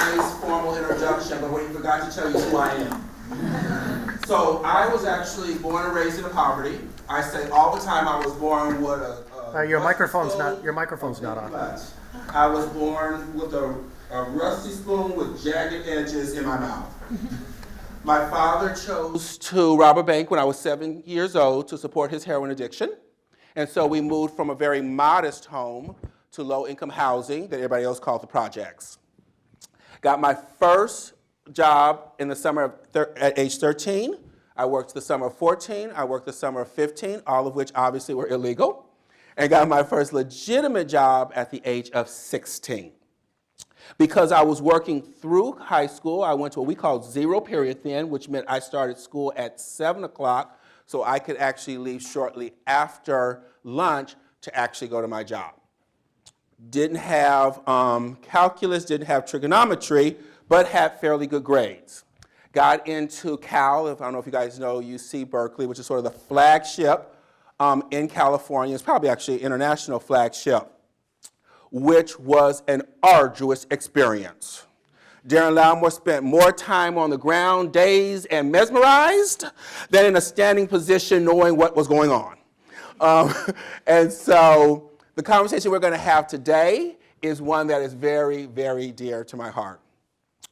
nice formal introduction, but what you forgot to tell you is who I am. So I was actually born and raised in poverty. I say all the time I was born with your microphone's not on. I was born with a rusty spoon with jagged edges in my mouth. My father chose to rob a bank when I was 7 years old to support his heroin addiction. And so we moved from a very modest home to low-income housing that everybody else called the projects. Got my first job in the summer of at age 13. I worked the summer of 14. I worked the summer of 15, all of which obviously were illegal. And got my first legitimate job at the age of 16. Because I was working through high school, I went to what we called zero period then, which meant I started school at 7 o'clock, so I could actually leave shortly after lunch to actually go to my job. Didn't have calculus, didn't have trigonometry, but had fairly good grades. Got into Cal, I don't know if you guys know UC Berkeley, which is sort of the flagship in California. It's probably actually an international flagship, which was an arduous experience. Darin Latimore spent more time on the ground, dazed and mesmerized, than in a standing position knowing what was going on. And so the conversation we're going to have today is one that is very, very dear to my heart.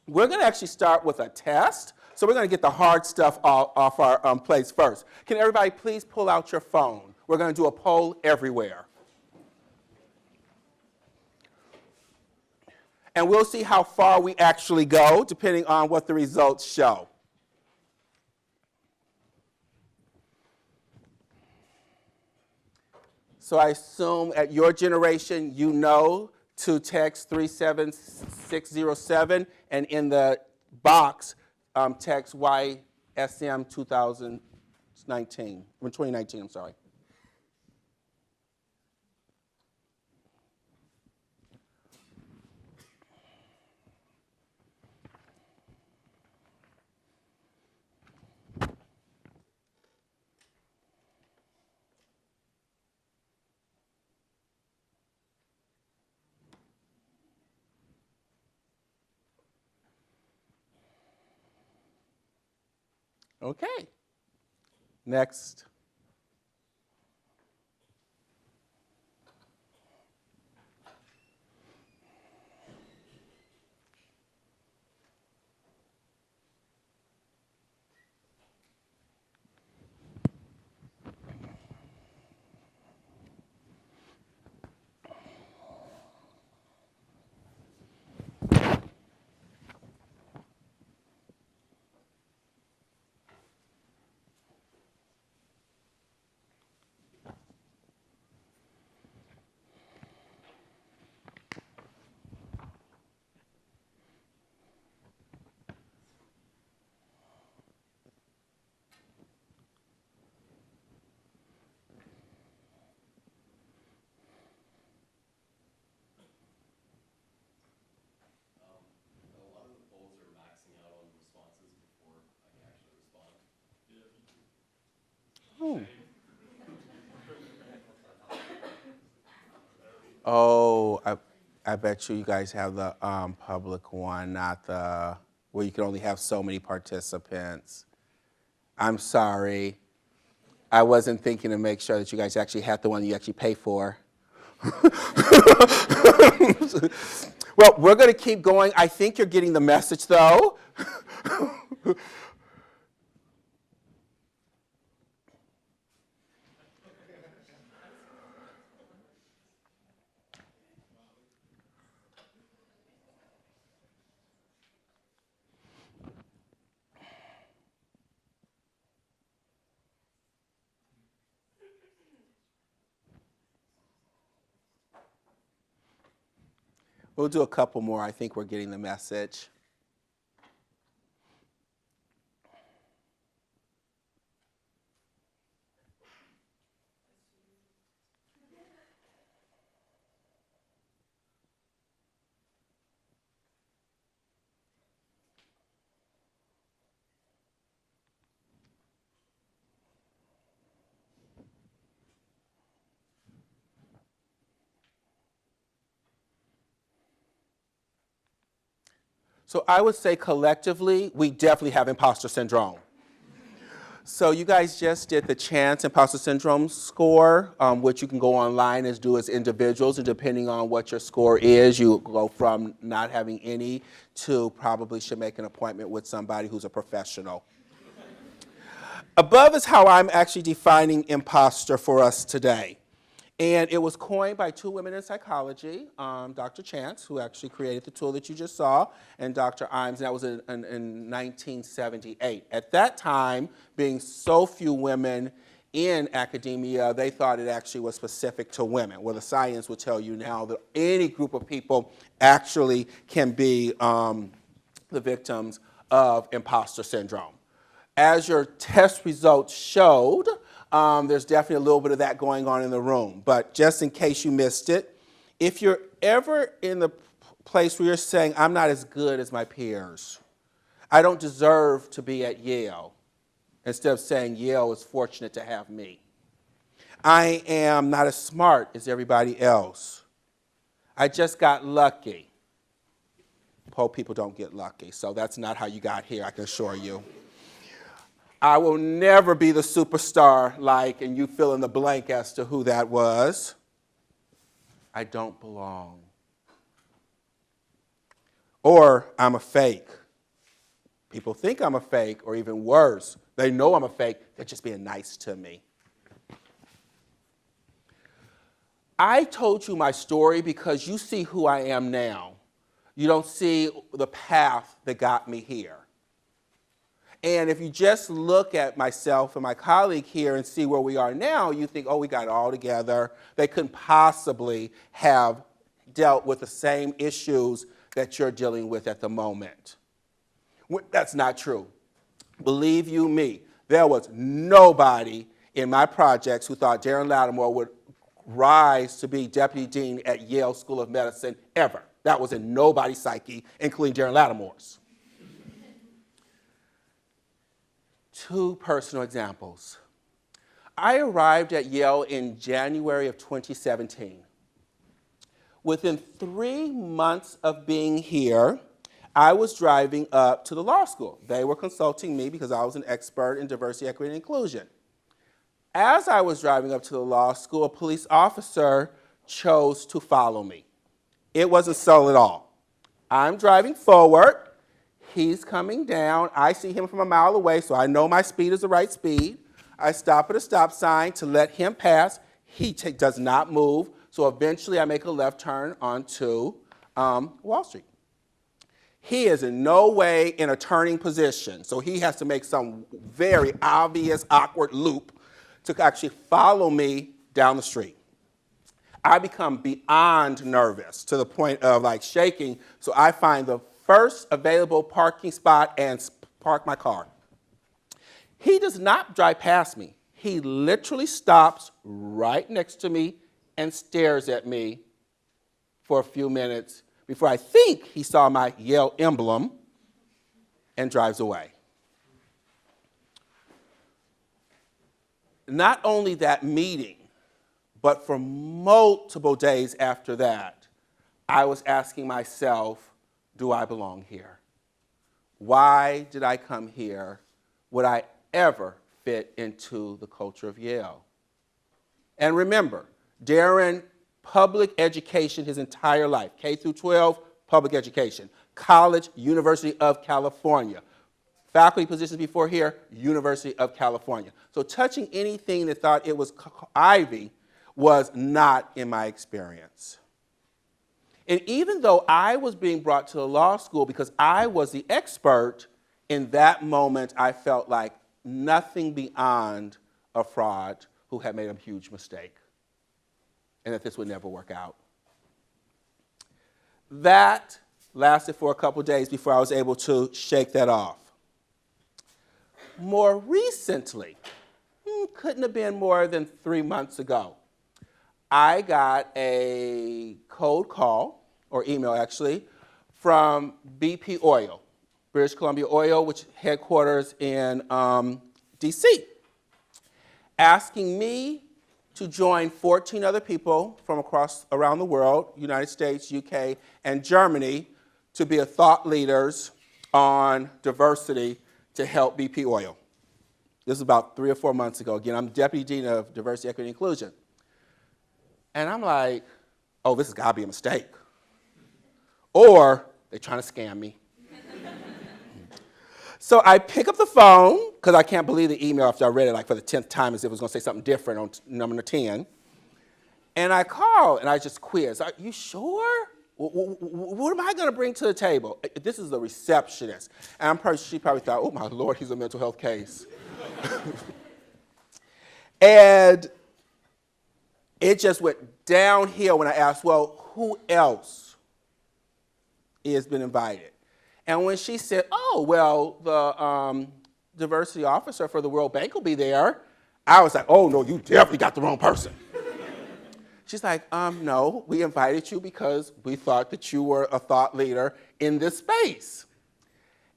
We're going to actually start with a test. So we're going to get the hard stuff off our plates first. Can everybody please pull out your phone? We're going to do a poll everywhere. And we'll see how far we actually go, depending on what the results show. So I assume at your generation, you know to text 37607, and in the box, text YSM 2019, 2019, I'm sorry. Okay, next. Oh, I bet you guys have the public one, not the where you can only have so many participants. I'm sorry. I wasn't thinking to make sure that you guys actually had the one you actually pay for. Well, we're going to keep going. I think you're getting the message, though. We'll do a couple more. I think we're getting the message. So I would say collectively, we definitely have imposter syndrome. So you guys just did the Chance Imposter Syndrome score, which you can go online and do as individuals, and depending on what your score is, you go from not having any to probably should make an appointment with somebody who's a professional. Above is how I'm actually defining imposter for us today. And it was coined by two women in psychology, Dr. Chance, who actually created the tool that you just saw, and Dr. Imes, and that was in 1978. At that time, being so few women in academia, they thought it actually was specific to women. Well, the science will tell you now that any group of people actually can be the victims of imposter syndrome. As your test results showed, there's definitely a little bit of that going on in the room. But just in case you missed it, if you're ever in the place where you're saying, I'm not as good as my peers, I don't deserve to be at Yale, instead of saying Yale is fortunate to have me. I am not as smart as everybody else. I just got lucky. Poor people don't get lucky, so that's not how you got here, I can assure you. I will never be the superstar like, and you fill in the blank as to who that was. I don't belong. Or I'm a fake. People think I'm a fake, or even worse, they know I'm a fake, they're just being nice to me. I told you my story because you see who I am now. You don't see the path that got me here. And if you just look at myself and my colleague here and see where we are now, you think, oh, we got it all together. They couldn't possibly have dealt with the same issues that you're dealing with at the moment. That's not true. Believe you me, there was nobody in my projects who thought Darin Latimore would rise to be deputy dean at Yale School of Medicine ever. That was in nobody's psyche, including Darin Latimore's. Two personal examples. I arrived at Yale in January of 2017. Within 3 months of being here, I was driving up to the law school. They were consulting me because I was an expert in diversity, equity, and inclusion. As I was driving up to the law school, a police officer chose to follow me. It wasn't subtle at all. I'm driving forward. He's coming down. I see him from a mile away, so I know my speed is the right speed. I stop at a stop sign to let him pass. He does not move, so eventually I make a left turn onto Wall Street. He is in no way in a turning position, so he has to make some very obvious, awkward loop to actually follow me down the street. I become beyond nervous to the point of like shaking, so I find the first available parking spot and park my car. He does not drive past me. He literally stops right next to me and stares at me for a few minutes before I think he saw my Yale emblem and drives away. Not only that meeting, but for multiple days after that, I was asking myself, do I belong here? Why did I come here? Would I ever fit into the culture of Yale? And remember, Darin, public education his entire life, K through 12, public education. College, University of California. Faculty positions before here, University of California. So touching anything that thought it was Ivy was not in my experience. And even though I was being brought to the law school because I was the expert, in that moment I felt like nothing beyond a fraud who had made a huge mistake and that this would never work out. That lasted for a couple of days before I was able to shake that off. More recently, couldn't have been more than 3 months ago, I got a cold call, or email actually, from BP Oil, British Columbia Oil, which headquarters in DC, asking me to join 14 other people from around the world, United States, UK, and Germany, to be a thought leaders on diversity to help BP Oil. This is about 3 or 4 months ago. Again, I'm Deputy Dean of Diversity, Equity, and Inclusion. And I'm like, oh, this has got to be a mistake. Or they're trying to scam me. So I pick up the phone, because I can't believe the email after I read it like for the 10th time as if it was going to say something different on number 10. And I call, and I just quiz. Are you sure? What am I going to bring to the table? This is the receptionist. And she probably thought, oh, my Lord, he's a mental health case. And it just went downhill when I asked, well, who else has been invited? And when she said, oh, well, the diversity officer for the World Bank will be there, I was like, oh, no, you definitely got the wrong person. She's like, no, we invited you because we thought that you were a thought leader in this space.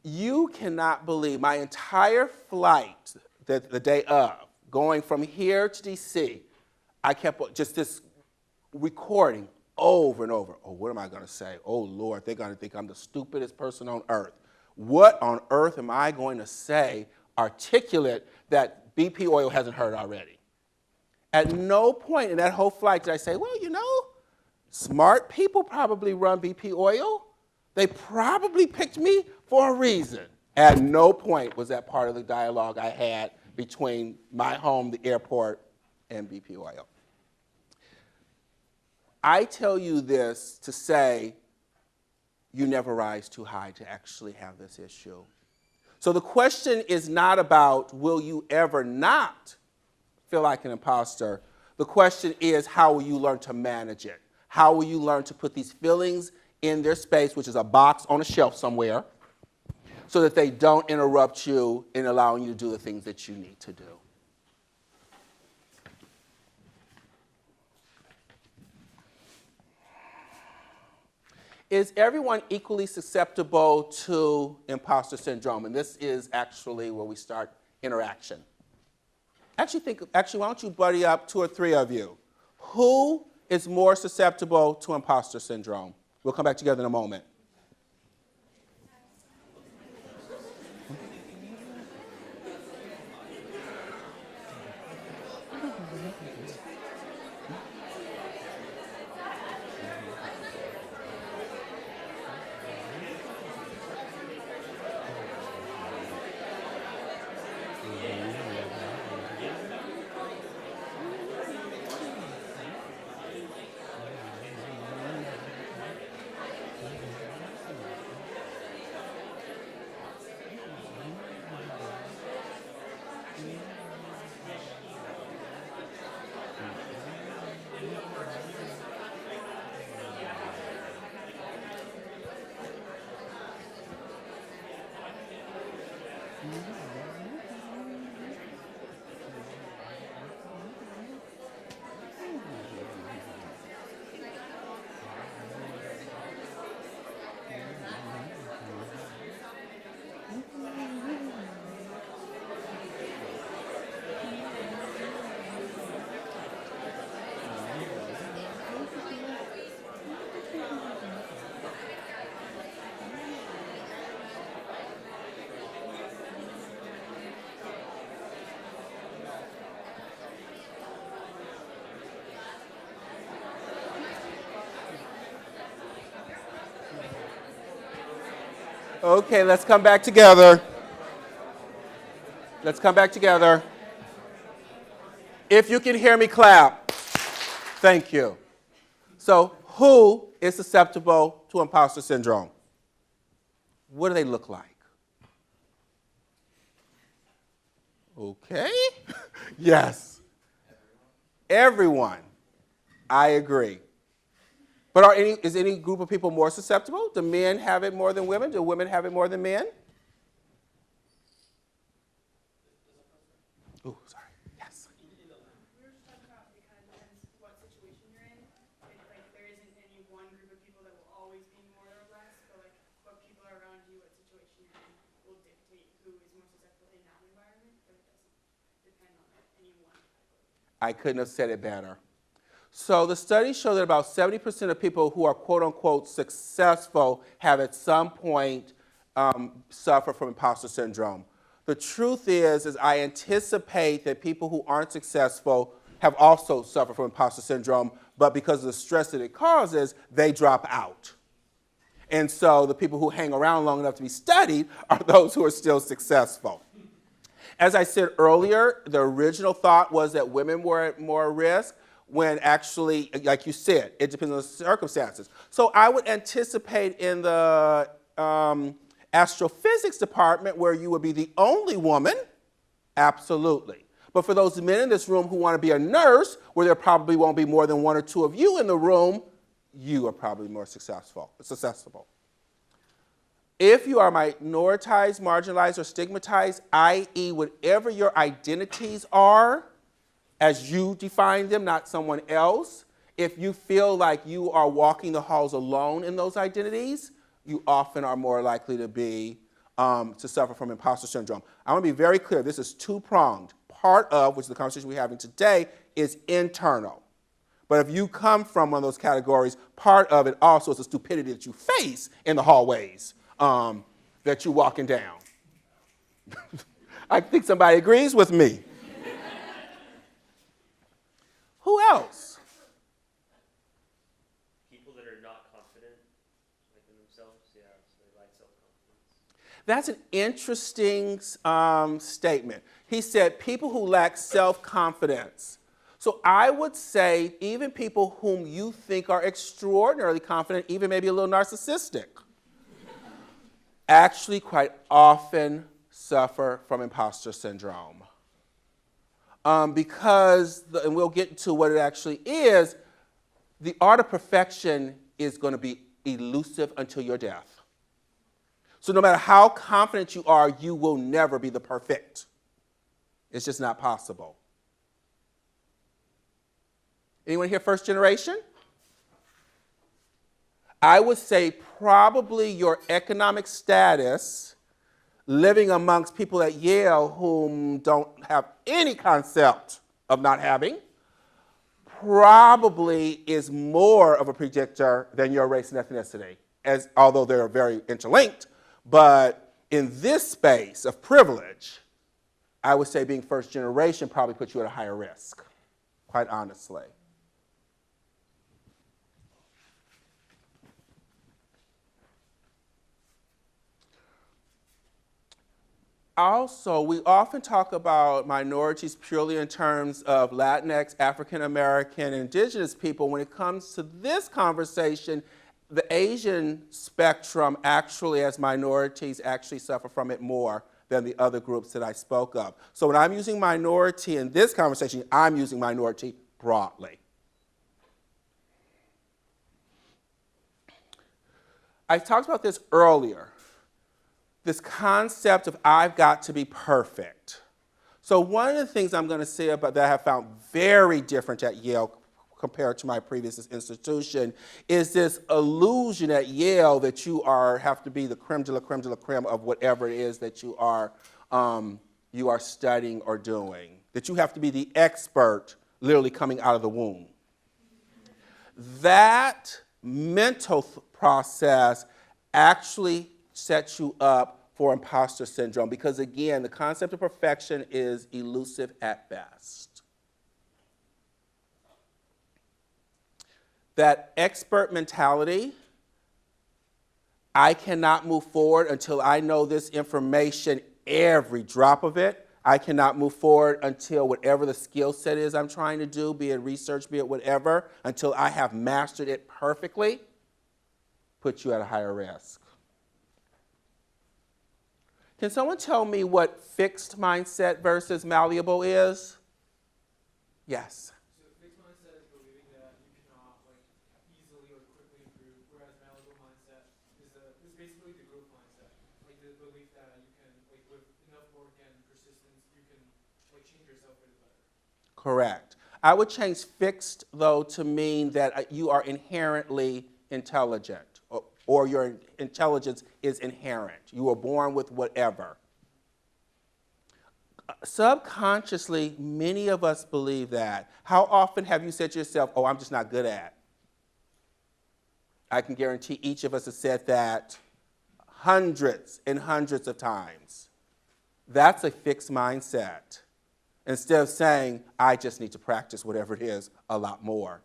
You cannot believe my entire flight, the day of, going from here to DC, I kept just this recording over and over. Oh, what am I going to say? Oh, Lord, they're going to think I'm the stupidest person on earth. What on earth am I going to say articulate that BP Oil hasn't heard already? At no point in that whole flight did I say, well, you know, smart people probably run BP Oil. They probably picked me for a reason. At no point was that part of the dialogue I had between my home, the airport, and BP Oil. I tell you this to say you never rise too high to actually have this issue. So the question is not about will you ever not feel like an imposter. The question is how will you learn to manage it? How will you learn to put these feelings in their space, which is a box on a shelf somewhere, so that they don't interrupt you in allowing you to do the things that you need to do? Is everyone equally susceptible to imposter syndrome? And this is actually where we start interaction. Actually, why don't you buddy up 2 or 3 of you? Who is more susceptible to imposter syndrome? We'll come back together in a moment. Okay, let's come back together. Let's come back together. If you can hear me, clap. Thank you. So, who is susceptible to imposter syndrome? What do they look like? Okay. Yes. Everyone. I agree. But is any group of people more susceptible? Do men have it more than women? Do women have it more than men? Oh, sorry. Yes. We were just talking about it kind of depends what situation you're in. Like there isn't any one group of people that will always be more or less, but like what people are around you, what situation you're in, will dictate who is more susceptible in that environment, but it doesn't depend on any one category. I couldn't have said it better. So the studies show that about 70% of people who are quote unquote successful have at some point suffer from imposter syndrome. The truth is I anticipate that people who aren't successful have also suffered from imposter syndrome, but because of the stress that it causes, they drop out. And so the people who hang around long enough to be studied are those who are still successful. As I said earlier, the original thought was that women were at more risk, when actually, like you said, it depends on the circumstances. So I would anticipate in the astrophysics department where you would be the only woman, absolutely. But for those men in this room who want to be a nurse, where there probably won't be more than one or two of you in the room, you are probably more successful. If you are minoritized, marginalized, or stigmatized, i.e. whatever your identities are, as you define them, not someone else, if you feel like you are walking the halls alone in those identities, you often are more likely to suffer from imposter syndrome. I want to be very clear, this is two-pronged. Part of, which is the conversation we're having today, is internal. But if you come from one of those categories, part of it also is the stupidity that you face in the hallways that you're walking down. I think somebody agrees with me. Who else? People that are not confident in themselves, yeah, so they lack self-confidence. That's an interesting statement. He said people who lack self-confidence. So I would say even people whom you think are extraordinarily confident, even maybe a little narcissistic, actually quite often suffer from imposter syndrome. Because, and we'll get to what it actually is, the art of perfection is going to be elusive until your death. So no matter how confident you are, you will never be the perfect. It's just not possible. Anyone here first generation? I would say probably your economic status, living amongst people at Yale whom don't have any concept of not having, probably is more of a predictor than your race and ethnicity, although they're very interlinked. But in this space of privilege, I would say being first generation probably puts you at a higher risk, quite honestly. Also, we often talk about minorities purely in terms of Latinx, African American, indigenous people. When it comes to this conversation, the Asian spectrum actually, as minorities, actually suffer from it more than the other groups that I spoke of. So when I'm using minority in this conversation, I'm using minority broadly. I talked about this earlier. This concept of I've got to be perfect. So one of the things I'm going to say about that I have found very different at Yale compared to my previous institution is this illusion at Yale that you have to be the creme de la creme de la creme of whatever it is that you are studying or doing. That you have to be the expert literally coming out of the womb. That mental process actually sets you up for imposter syndrome because, again, the concept of perfection is elusive at best. That expert mentality, I cannot move forward until I know this information, every drop of it. I cannot move forward until whatever the skill set is I'm trying to do, be it research, be it whatever, until I have mastered it perfectly, puts you at a higher risk. Can someone tell me what fixed mindset versus malleable is? Yes. So fixed mindset is believing that you cannot easily or quickly improve, whereas malleable mindset is basically the growth mindset, the belief that you can, with enough work and persistence, you can change yourself for the better. Correct. I would change fixed, though, to mean that you are inherently intelligent. Or your intelligence is inherent. You were born with whatever. Subconsciously, many of us believe that. How often have you said to yourself, oh, I'm just not good at? I can guarantee each of us has said that hundreds and hundreds of times. That's a fixed mindset. Instead of saying, I just need to practice whatever it is a lot more.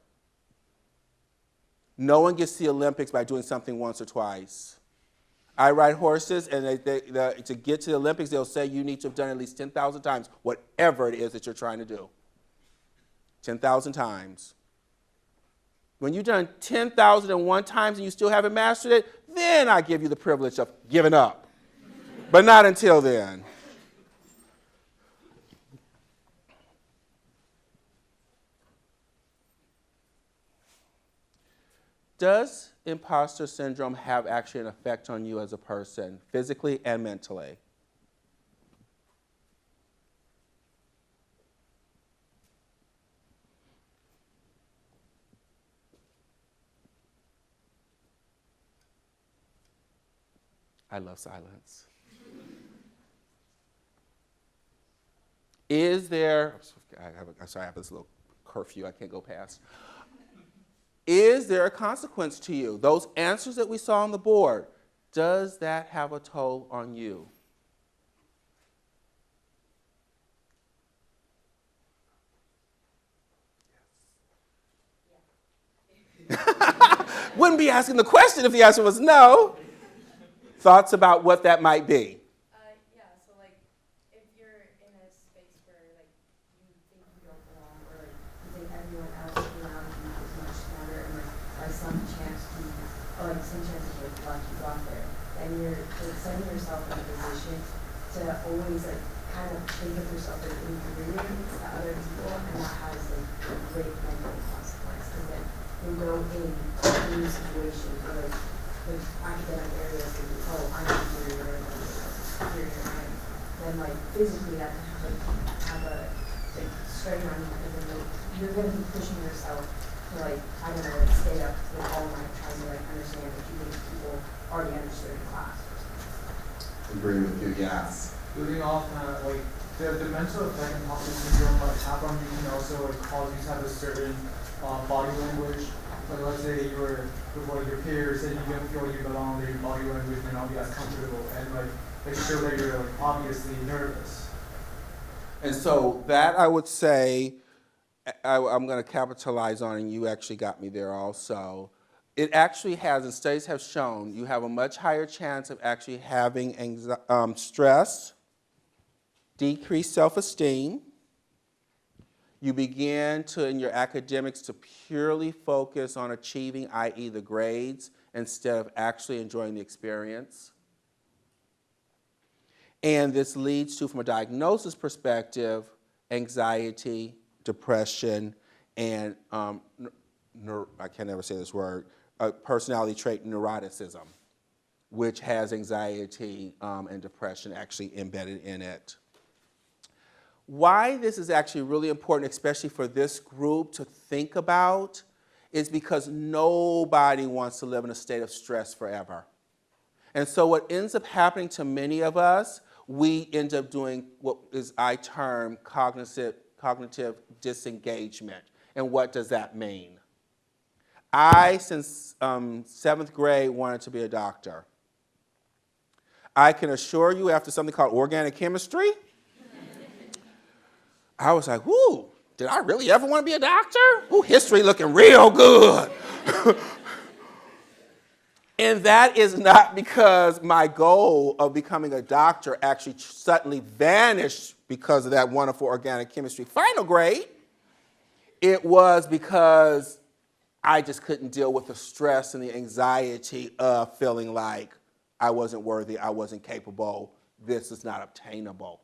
No one gets to the Olympics by doing something once or twice. I ride horses, and to get to the Olympics, they'll say you need to have done at least 10,000 times whatever it is that you're trying to do. 10,000 times. When you've done 10,001 times and you still haven't mastered it, then I give you the privilege of giving up. But not until then. Does imposter syndrome have actually an effect on you as a person, physically and mentally? I love silence. Is there, I'm sorry, I have this little curfew I can't go past. Is there a consequence to you? Those answers that we saw on the board, does that have a toll on you? Yes. Wouldn't be asking the question if the answer was no. Thoughts about what that might be? Yeah, so like if you're in a space where like you think you don't belong or like you think everyone else around you is much smarter and like by some chance you or like some chance of like luck you got there, then you're like setting yourself in a position to always like kind of think of yourself as inferior to other people, and that has like a great mental consequence because then you go in a new situation or like academic areas and oh, I'm inferior and superior, and then like physically that can have a like strain on you because then like, you're going to be pushing yourself to like I don't know like stay up to the all night trying to like understand what you think people already understood in class. Agree with you, yes. Building off like the mental effect and imposter syndrome like happen can also like cause you to have a certain body language. Like let's say you were with one of your peers and you didn't feel like you belong, your body language may not be as comfortable and like show that you're like obviously nervous. And so that I would say, I'm going to capitalize on, and you actually got me there also. It actually has, and studies have shown, you have a much higher chance of actually having stress, decreased self-esteem. You begin to, in your academics, to purely focus on achieving, i.e. the grades, instead of actually enjoying the experience. And this leads to, from a diagnosis perspective, anxiety, depression, and I can never say this word, personality trait neuroticism, which has anxiety and depression actually embedded in it. Why this is actually really important, especially for this group to think about, is because nobody wants to live in a state of stress forever. And so what ends up happening to many of us, we end up doing what is I term cognitive disengagement. And what does that mean? I, since 7th grade, wanted to be a doctor. I can assure you, after something called organic chemistry, I was like, whoo, did I really ever want to be a doctor? Ooh, history looking real good. And that is not because my goal of becoming a doctor actually suddenly vanished because of that wonderful organic chemistry final grade. It was because I just couldn't deal with the stress and the anxiety of feeling like I wasn't worthy, I wasn't capable, this is not obtainable.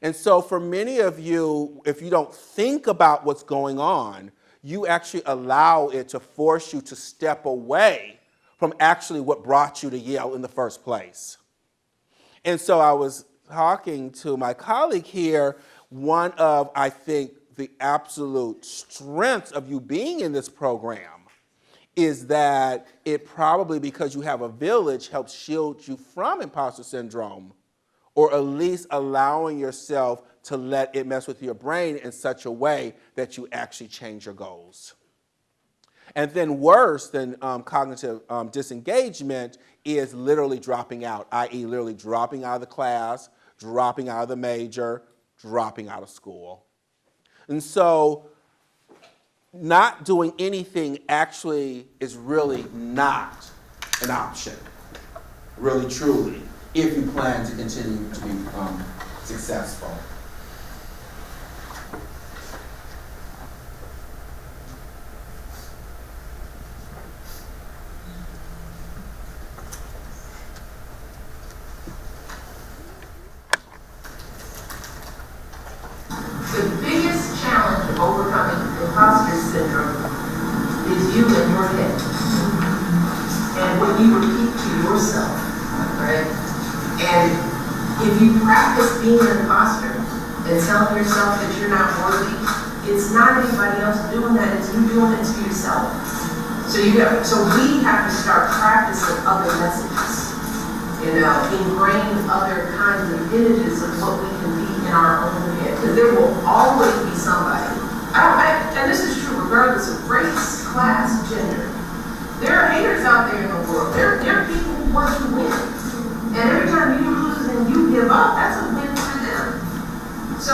And so for many of you, if you don't think about what's going on, you actually allow it to force you to step away from actually what brought you to Yale in the first place. And so I was talking to my colleague here, one of, I think, the absolute strengths of you being in this program is that it probably, because you have a village, helps shield you from imposter syndrome, or at least allowing yourself to let it mess with your brain in such a way that you actually change your goals. And then worse than cognitive disengagement is literally dropping out, i.e. literally dropping out of the class, dropping out of the major, dropping out of school. And so not doing anything actually is really not an option, really truly, if you plan to continue to be successful. The biggest challenge of overcoming imposter syndrome is you in your head and what you repeat to yourself, right? And if you practice being an imposter and telling yourself that you're not worthy, it's not anybody else doing that, it's you doing it to yourself. So we have to start practicing other messages, ingrain other kinds of images of what we can be in our own head. Because there will always be somebody, and this is true regardless of race, class, gender. There are haters out there in the world. There are people who want to win. And every time you lose and you give up, that's a win for them. So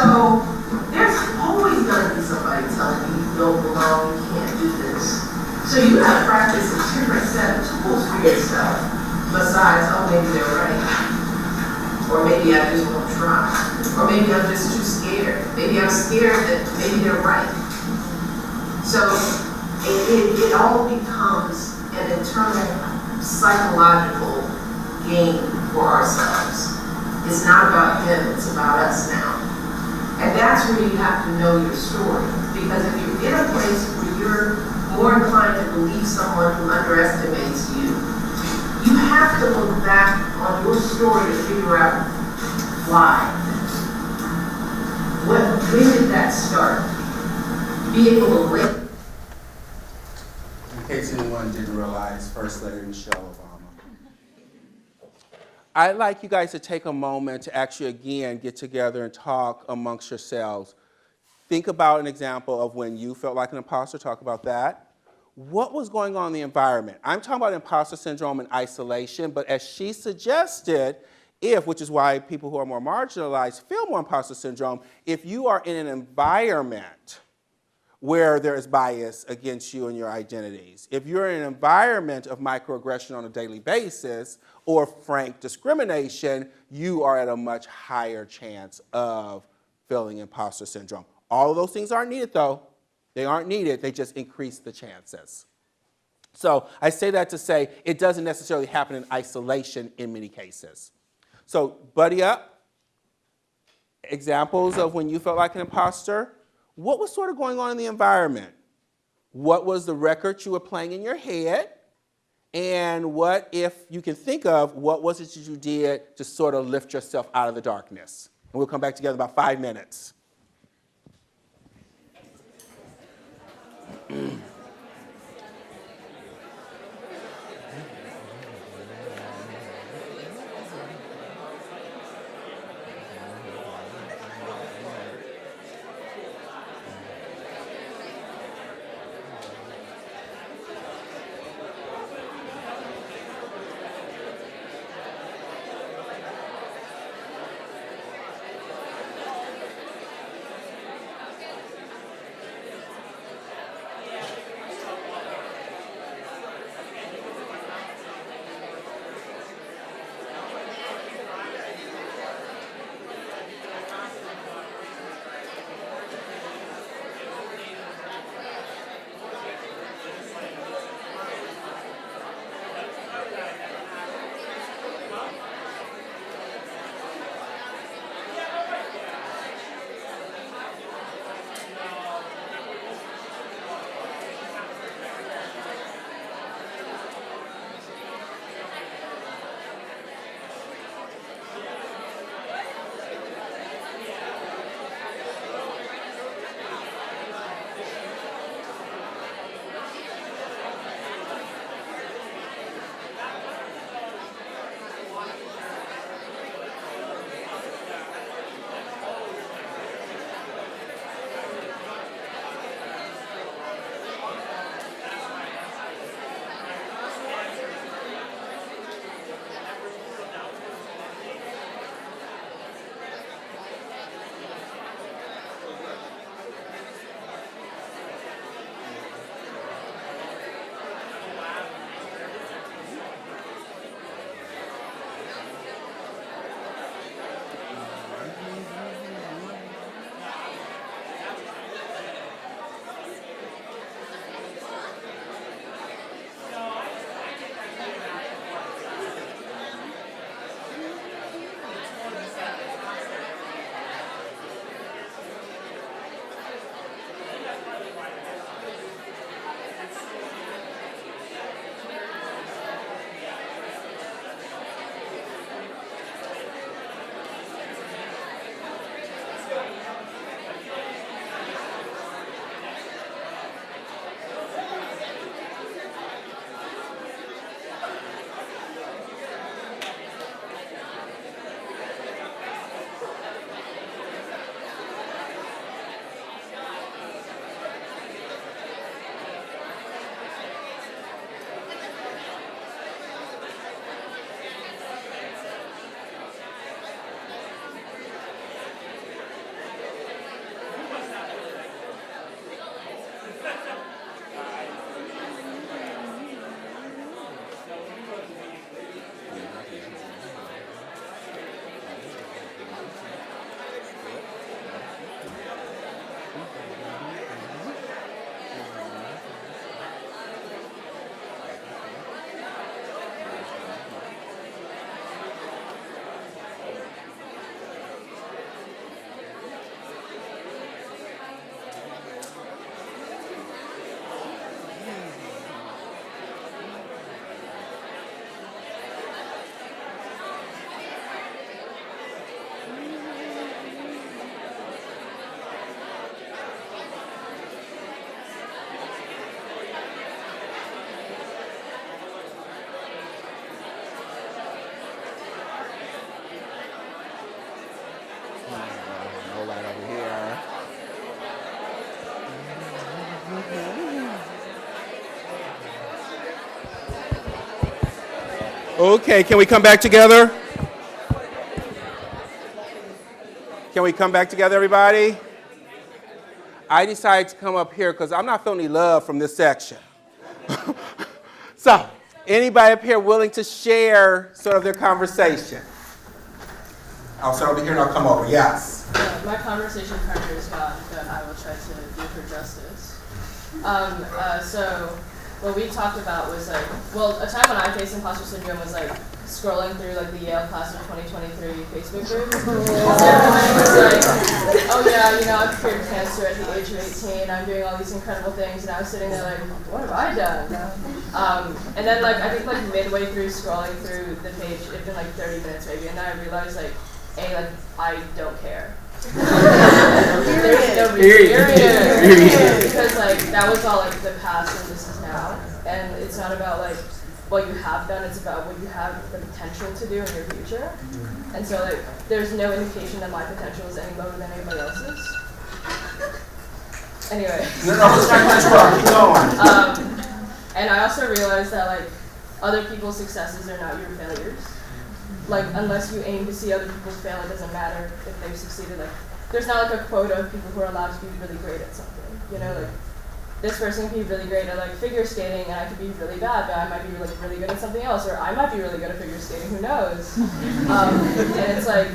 there's always going to be somebody telling you you don't belong, you can't do this. So you got to practice a different set of tools for yourself besides, oh, maybe they're right. Or maybe I just won't try. Or maybe I'm just too scared. Maybe I'm scared that maybe they're right. So it all becomes an internal psychological game for ourselves. It's not about them, it's about us now. And that's where you have to know your story. Because if you're in a place where you're more inclined to believe someone who underestimates you, you have to look back on your story to figure out why. When did that start? Be able to link. In case anyone didn't realize, First Lady Michelle Obama. I'd like you guys to take a moment to actually, again, get together and talk amongst yourselves. Think about an example of when you felt like an imposter. Talk about that. What was going on in the environment? I'm talking about imposter syndrome and isolation, but as she suggested, which is why people who are more marginalized feel more imposter syndrome, if you are in an environment where there is bias against you and your identities, if you're in an environment of microaggression on a daily basis or frank discrimination, you are at a much higher chance of feeling imposter syndrome. All of those things aren't needed, though. They aren't needed, they just increase the chances. So I say that to say it doesn't necessarily happen in isolation in many cases. So buddy up, examples of when you felt like an imposter. What was sort of going on in the environment? What was the record you were playing in your head? And what, if you can think of, what was it that you did to sort of lift yourself out of the darkness? And we'll come back together in about 5 minutes. Okay, can we come back together? Can we come back together, everybody? I decided to come up here because I'm not feeling any love from this section. So, anybody up here willing to share sort of their conversation? I'll start over here and I'll come over. Yes. My conversation partner is God, but I will try to do her justice. So what we talked about was like, well, a time when I faced imposter syndrome was like scrolling through like the Yale class of 2023 Facebook group. Everyone was like, oh yeah, you know, I've cured cancer at the age of 18. I'm doing all these incredible things, and I was sitting there like, what have I done? And then like I think like midway through scrolling through the page, it'd been like 30 minutes maybe, and then I realized like, like I don't care. There's no reason. Because like that was all like the past and this is now. And it's not about like what you have done, it's about what you have the potential to do in your future. And so like there's no indication that my potential is any lower than anybody else's. Anyway. And I also realized that like other people's successes are not your failures. Like, unless you aim to see other people fail, it doesn't matter if they've succeeded. Like, there's not like a quota of people who are allowed to be really great at something. You know, like, this person can be really great at like figure skating, and I could be really bad, but I might be like really good at something else, or I might be really good at figure skating. Who knows? And it's like,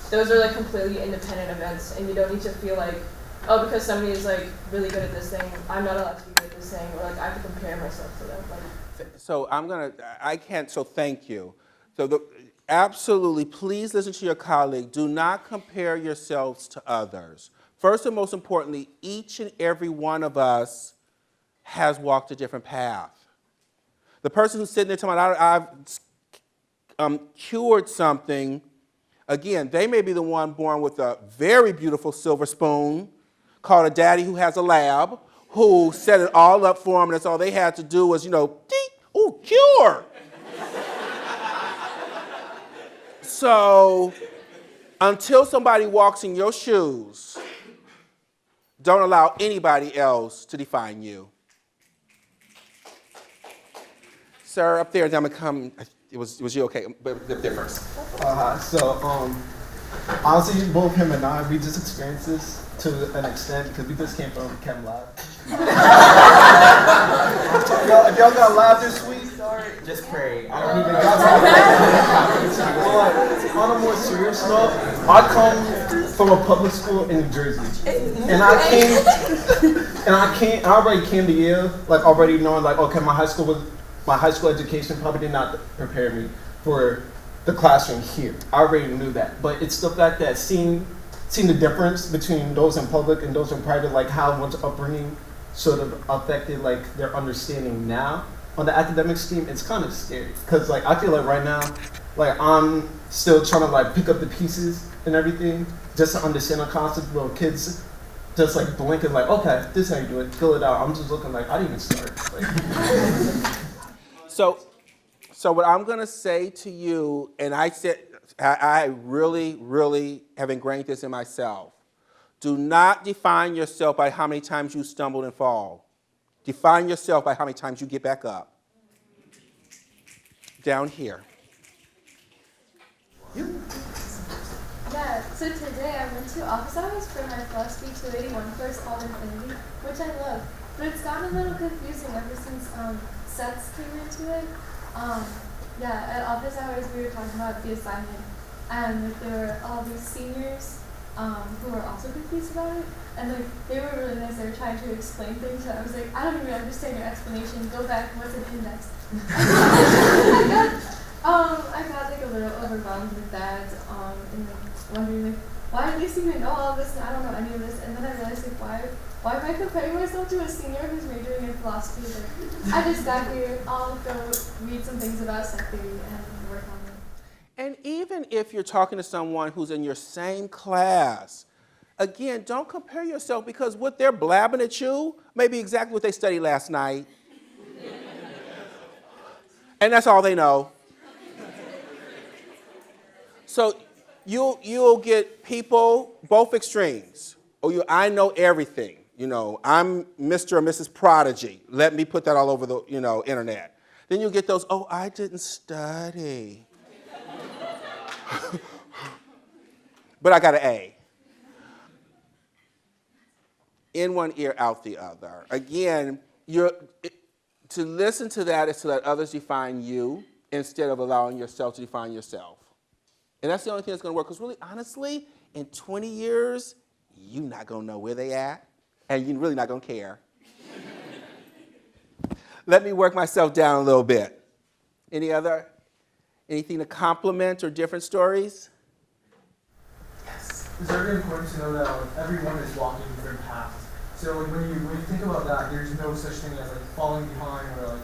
those are like completely independent events, and you don't need to feel like, oh, because somebody is like really good at this thing, I'm not allowed to be good at this thing, or like I have to compare myself to them. Like, So so thank you. So absolutely, please listen to your colleague. Do not compare yourselves to others. First and most importantly, each and every one of us has walked a different path. The person who's sitting there talking about, I've cured something, again, they may be the one born with a very beautiful silver spoon, called a daddy who has a lab, who set it all up for them, and that's all they had to do was, cure. So, until somebody walks in your shoes, don't allow anybody else to define you. Sir, up there, and I'm gonna come. Was you okay? But up there first. Honestly, both him and I, we just experienced this to an extent because we just came from Chem Lab. If y'all got lab this week, just pray. I don't even got to. On a more serious note, I come from a public school in New Jersey, and I already came to Yale, like already knowing, like, okay, my high school education probably did not prepare me for the classroom here. I already knew that, but it's the fact that seeing the difference between those in public and those in private, like how one's upbringing sort of affected like their understanding now on the academic scheme, it's kind of scary. Because like I feel like right now, like I'm still trying to like pick up the pieces and everything just to understand a concept where kids just like blink and like, okay, this is how you do it, fill it out. I'm just looking like, I didn't even start. Like. So what I'm gonna say to you, and I really, really have ingrained this in myself. Do not define yourself by how many times you stumble and fall. Define yourself by how many times you get back up. Down here. Yeah, so today I went to office hours for my philosophy 281 course called Infinity, which I love. But it's gotten a little confusing ever since sets came into it. At office hours we were talking about the assignment, and there were all these seniors who were also confused about it, and like they were really nice. They were trying to explain things, and I was like, I don't even understand your explanation. Go back. What's an index? I got like a little overwhelmed with that, and like wondering like, why do these even know all of this and I don't know any of this? And then I realized like, why am I comparing myself to a senior who's majoring in philosophy? Like, I just got here. I'll go read some things about set theory and work on it. And even if you're talking to someone who's in your same class, again, don't compare yourself because what they're blabbing at you may be exactly what they studied last night. And that's all they know. So you'll get people, both extremes. I know everything. I'm Mr. or Mrs. Prodigy. Let me put that all over the internet. Then you get those, oh, I didn't study. But I got an A. In one ear, out the other. Again, to listen to that is to let others define you instead of allowing yourself to define yourself. And that's the only thing that's going to work. Because really, honestly, in 20 years, you're not going to know where they at, and you're really not going to care. Let me work myself down a little bit. Anything to compliment or different stories? Yes. It's very important to know that everyone is walking different paths. So when you think about that, there's no such thing as falling behind or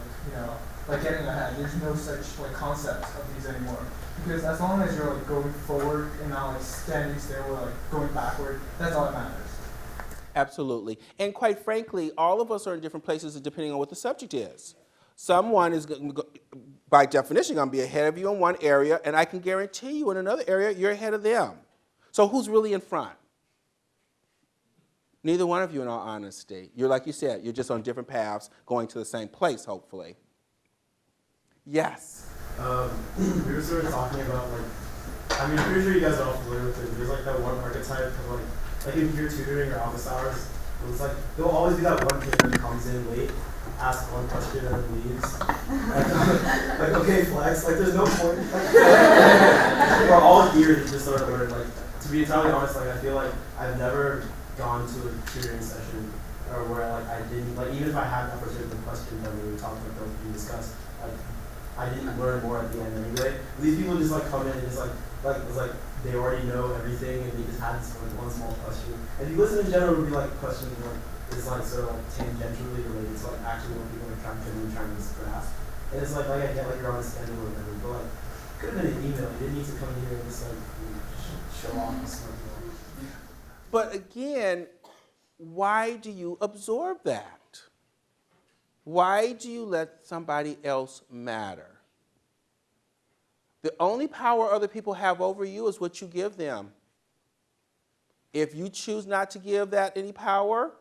getting ahead. There's no such concept of these anymore. Because as long as you're going forward and not standing still or going backward, that's all that matters. Absolutely. And quite frankly, all of us are in different places depending on what the subject is. Someone is, by definition, going to be ahead of you in one area, and I can guarantee you in another area, you're ahead of them. So who's really in front? Neither one of you, in all honesty. You're, like you said, you're just on different paths going to the same place, hopefully. Yes? We were sort of talking about, I'm pretty sure you guys are all familiar with it. There's that one archetype of if you're tutoring or office hours, it's there'll always be that one kid that comes in late, asks one question and then leaves. Okay, flex, there's no point. We're all here to just sort of learn. To be entirely honest, I feel like I've never gone to a tutoring session or where I didn't, even if I had that particular question that we were talking about that we discussed, I didn't learn more at the end anyway. These people just come in and just it's they already know everything and they just had this one small question. And if you listen in general, it would be questions is sort of tangentially related to actually what people are trying to grasp. And it's I get you're on a schedule or whatever, but could have been an email. You didn't need to come here and just show off or something. But again, why do you absorb that? Why do you let somebody else matter? The only power other people have over you is what you give them. If you choose not to give that any power,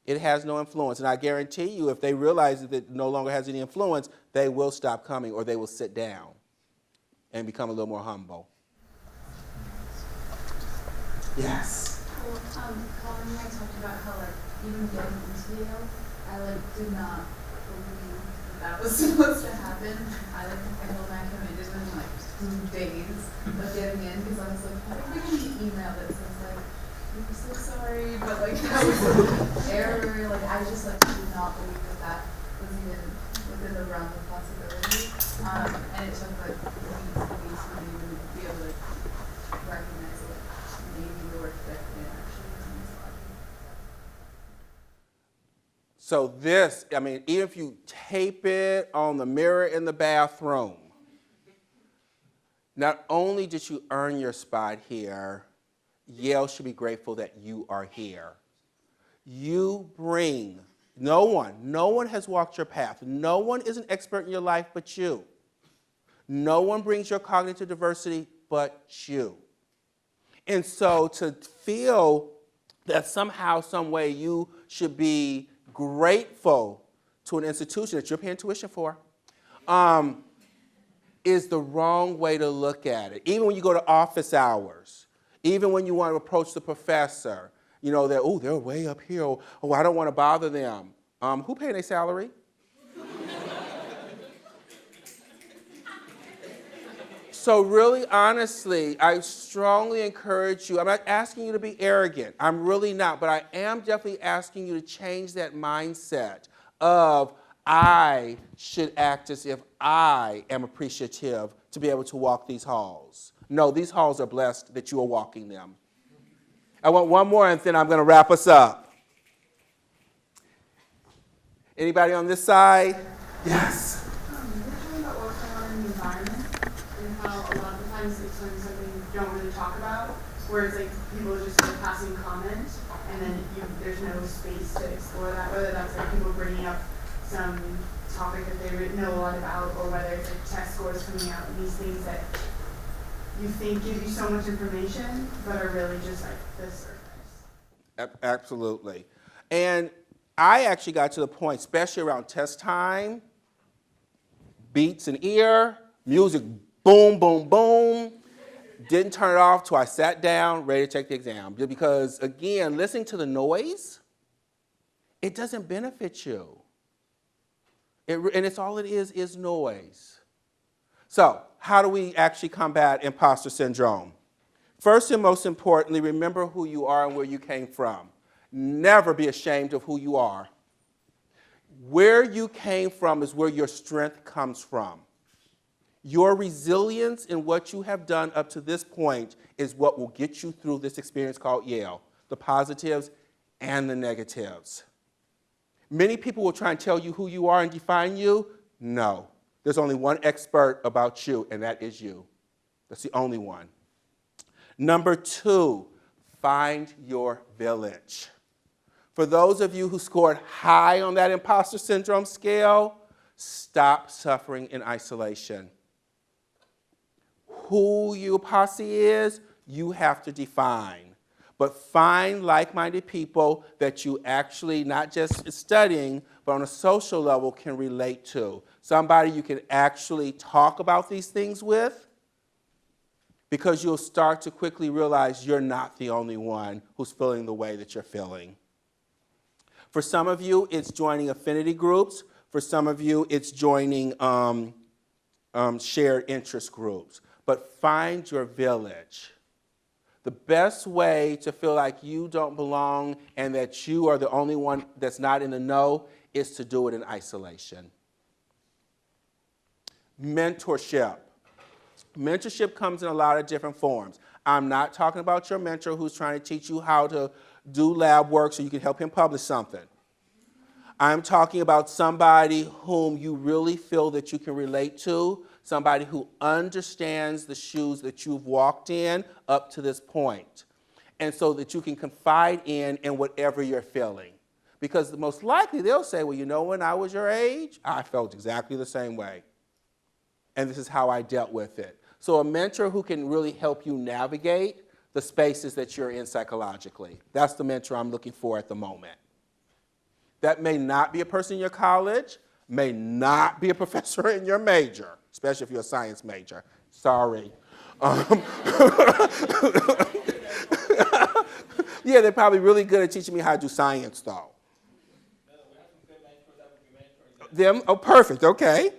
it has no influence. And I guarantee you, if they realize that it no longer has any influence, they will stop coming or they will sit down and become a little more humble. Yes? Well, Colin and I talked about how, even getting into Yale, I, did not believe that was supposed to happen. I told my committed within 2 days of getting in because I was I think we get an email that says I'm so sorry, but that was an error. I just did not believe that was even within the realm of possibility. And it took weeks for me to be able to recognize maybe the work that I actually was So this, even if you tape it on the mirror in the bathroom, not only did you earn your spot here, Yale should be grateful that you are here. You bring, no one has walked your path. No one is an expert in your life but you. No one brings your cognitive diversity but you. And so to feel that somehow, some way you should be grateful to an institution that you're paying tuition for, is the wrong way to look at it. Even when you go to office hours, even when you want to approach the professor, they're way up here, oh, I don't want to bother them. Who paying their salary? So really, honestly, I strongly encourage you. I'm not asking you to be arrogant. I'm really not. But I am definitely asking you to change that mindset of I should act as if I am appreciative to be able to walk these halls. No, these halls are blessed that you are walking them. I want one more, and then I'm going to wrap us up. Anybody on this side? Yes. We're talking about what's going on in the environment and how a lot of the times it's something you don't really talk about, where it's people are just passing comment, and then there's no space to explore that, whether that's people bringing up some topic that they know a lot about, or whether it's test scores coming out and these things that you think give you so much information, but are really just the surface. Absolutely. And I actually got to the point, especially around test time, beats in ear, music boom, boom, boom. Didn't turn it off till I sat down, ready to take the exam. Because again, listening to the noise, it doesn't benefit you. And it's all it is noise. So how do we actually combat imposter syndrome? First and most importantly, remember who you are and where you came from. Never be ashamed of who you are. Where you came from is where your strength comes from. Your resilience in what you have done up to this point is what will get you through this experience called Yale, the positives and the negatives. Many people will try and tell you who you are and define you. No, there's only one expert about you, and that is you. That's the only one. Number 2, find your village. For those of you who scored high on that imposter syndrome scale, stop suffering in isolation. Who your posse is, you have to define. But find like-minded people that you actually, not just studying, but on a social level can relate to. Somebody you can actually talk about these things with, because you'll start to quickly realize you're not the only one who's feeling the way that you're feeling. For some of you, it's joining affinity groups. For some of you, it's joining shared interest groups. But find your village. The best way to feel like you don't belong and that you are the only one that's not in the know is to do it in isolation. Mentorship. Mentorship comes in a lot of different forms. I'm not talking about your mentor who's trying to teach you how to do lab work so you can help him publish something. I'm talking about somebody whom you really feel that you can relate to, somebody who understands the shoes that you've walked in up to this point, and so that you can confide in whatever you're feeling. Because most likely they'll say, well, you know, when I was your age, I felt exactly the same way. And this is how I dealt with it. So a mentor who can really help you navigate the spaces that you're in psychologically. That's the mentor I'm looking for at the moment. That may not be a person in your college, may not be a professor in your major, especially if you're a science major. Sorry. Yeah, they're probably really good at teaching me how to do science, though. Them? Oh, perfect, okay.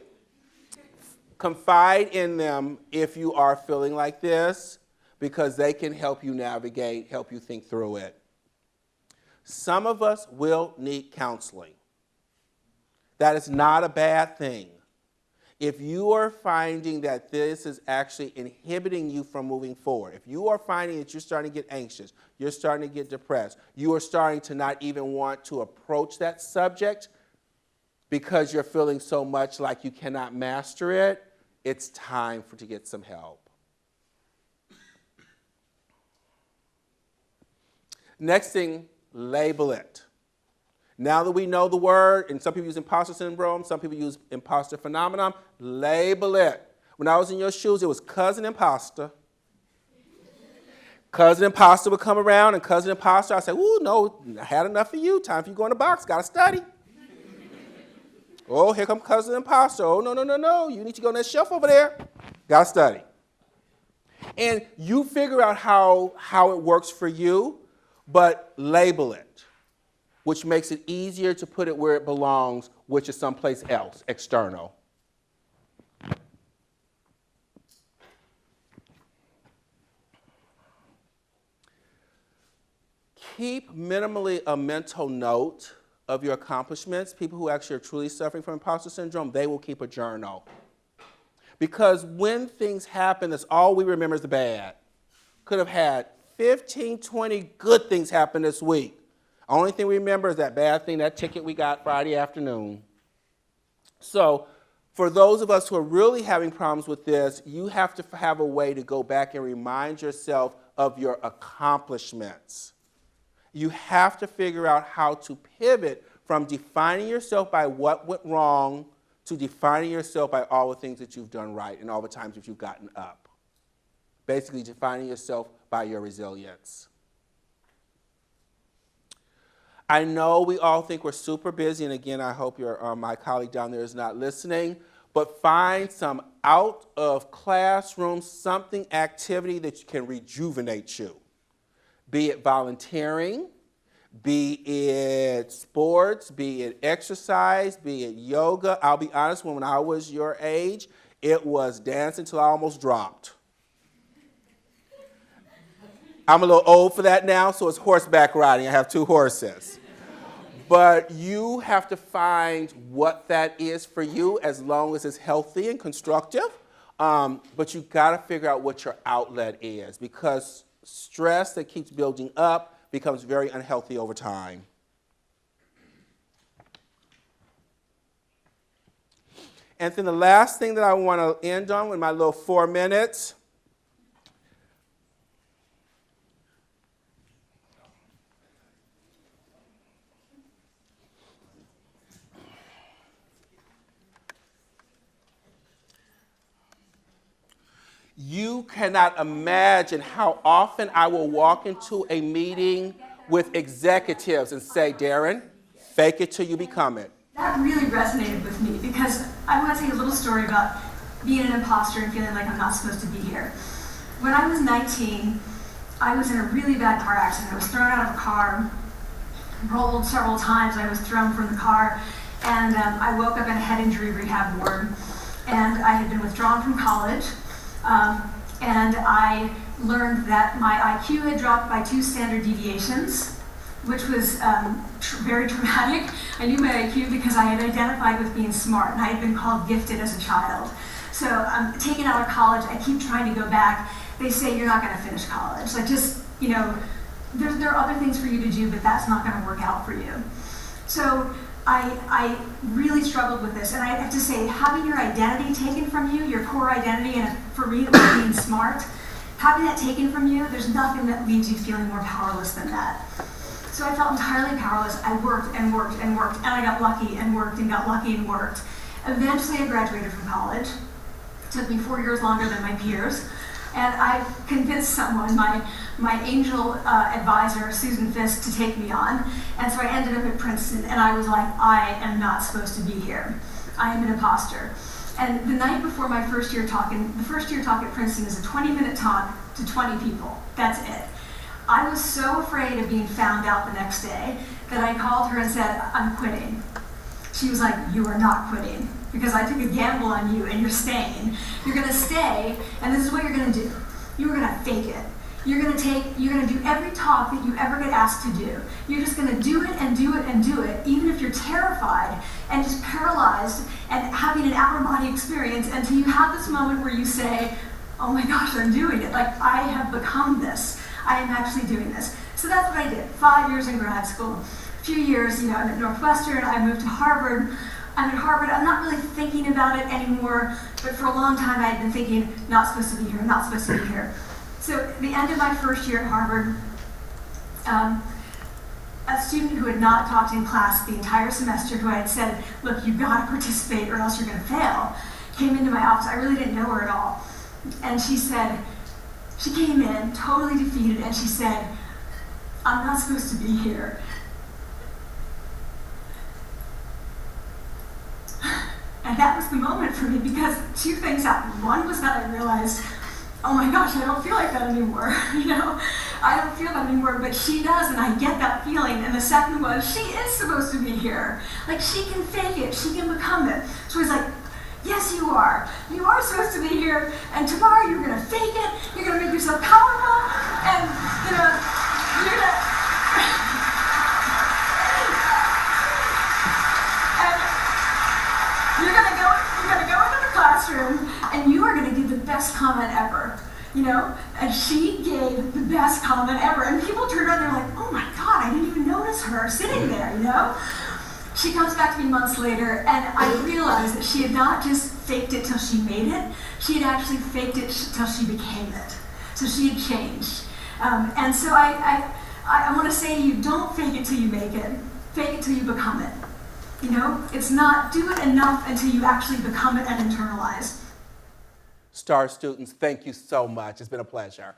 Confide in them if you are feeling like this, because they can help you navigate, help you think through it. Some of us will need counseling. That is not a bad thing. If you are finding that this is actually inhibiting you from moving forward, if you are finding that you're starting to get anxious, you're starting to get depressed, you are starting to not even want to approach that subject because you're feeling so much like you cannot master it, it's time to get some help. Next thing, label it. Now that we know the word, and some people use imposter syndrome, some people use imposter phenomenon, label it. When I was in your shoes, it was cousin imposter. Cousin imposter would come around, and cousin imposter, I said, ooh, no, I had enough of you. Time for you to go in the box, gotta study. Oh, here comes cousin imposter. Oh, no, you need to go on that shelf over there. Gotta study. And you figure out how it works for you, but label it, which makes it easier to put it where it belongs, which is someplace else, external. Keep minimally a mental note of your accomplishments. People who actually are truly suffering from imposter syndrome, they will keep a journal. Because when things happen, that's all we remember is the bad. Could have had 15, 20 good things happen this week. Only thing we remember is that bad thing, that ticket we got Friday afternoon. So for those of us who are really having problems with this, you have to have a way to go back and remind yourself of your accomplishments. You have to figure out how to pivot from defining yourself by what went wrong to defining yourself by all the things that you've done right and all the times that you've gotten up. Basically defining yourself by your resilience. I know we all think we're super busy, and again, I hope my colleague down there is not listening, but find some out of classroom, something activity that can rejuvenate you. Be it volunteering, be it sports, be it exercise, be it yoga. I'll be honest, when I was your age, it was dancing till I almost dropped. I'm a little old for that now, so it's horseback riding. I have 2 horses. But you have to find what that is for you, as long as it's healthy and constructive. But you got to figure out what your outlet is, because stress that keeps building up becomes very unhealthy over time. And then the last thing that I want to end on with my little 4 minutes. You cannot imagine how often I will walk into a meeting with executives and say, Darin, fake it till you become it. That really resonated with me, because I want to tell you a little story about being an imposter and feeling like I'm not supposed to be here. When I was 19, I was in a really bad car accident. I was thrown out of a car, rolled several times. I was thrown from the car, and I woke up in a head injury rehab ward, and I had been withdrawn from college. And I learned that my IQ had dropped by 2 standard deviations, which was very traumatic. I knew my IQ because I had identified with being smart, and I had been called gifted as a child. So I'm taken out of college. I keep trying to go back. They say, you're not going to finish college. Like, just, you know, there are other things for you to do, but that's not going to work out for you. So I really struggled with this, and I have to say, having your identity taken from you, your core identity, and for me it was being smart, having that taken from you, there's nothing that leaves you feeling more powerless than that. So I felt entirely powerless. I worked and worked and worked, and I got lucky and worked and got lucky and worked. Eventually I graduated from college. It took me 4 years longer than my peers. And I convinced someone, my angel advisor, Susan Fisk, to take me on. And so I ended up at Princeton, and I was like, I am not supposed to be here. I am an imposter. And the night before my first year talk, the first year talk at Princeton is a 20-minute talk to 20 people. That's it. I was so afraid of being found out the next day that I called her and said, I'm quitting. She was like, you are not quitting, because I took a gamble on you and you're staying. You're going to stay, and this is what you're going to do. You're going to fake it. You're going to do every talk that you ever get asked to do. You're just going to do it and do it and do it, even if you're terrified and just paralyzed and having an out-of-body experience, until you have this moment where you say, oh my gosh, I'm doing it. Like, I have become this. I am actually doing this. So that's what I did. 5 years in grad school. A few years, I'm at Northwestern. I moved to Harvard. I'm at Harvard. I'm not really thinking about it anymore, but for a long time I had been thinking, not supposed to be here, not supposed to be here. So at the end of my first year at Harvard, a student who had not talked in class the entire semester, who I had said, look, you've got to participate or else you're going to fail, came into my office. I really didn't know her at all. And she said, she came in totally defeated, and she said, I'm not supposed to be here. And that was the moment for me, because 2 things happened. One was that I realized, oh my gosh, I don't feel like that anymore. I don't feel that anymore, but she does, and I get that feeling. And the second was, she is supposed to be here. Like, she can fake it, she can become it. So he's like, yes, you are. You are supposed to be here, and tomorrow you're gonna fake it, you're gonna make yourself powerful, and you're gonna You're gonna go into the classroom, and you are gonna give the best comment ever, And she gave the best comment ever, and people turned around, they're like, oh my God, I didn't even notice her sitting there, She comes back to me months later, and I realized that she had not just faked it till she made it, she had actually faked it till she became it. So she had changed. And so I want to say to you, don't fake it till you make it. Fake it till you become it. It's not do it enough until you actually become it and internalize. Star students, thank you so much. It's been a pleasure.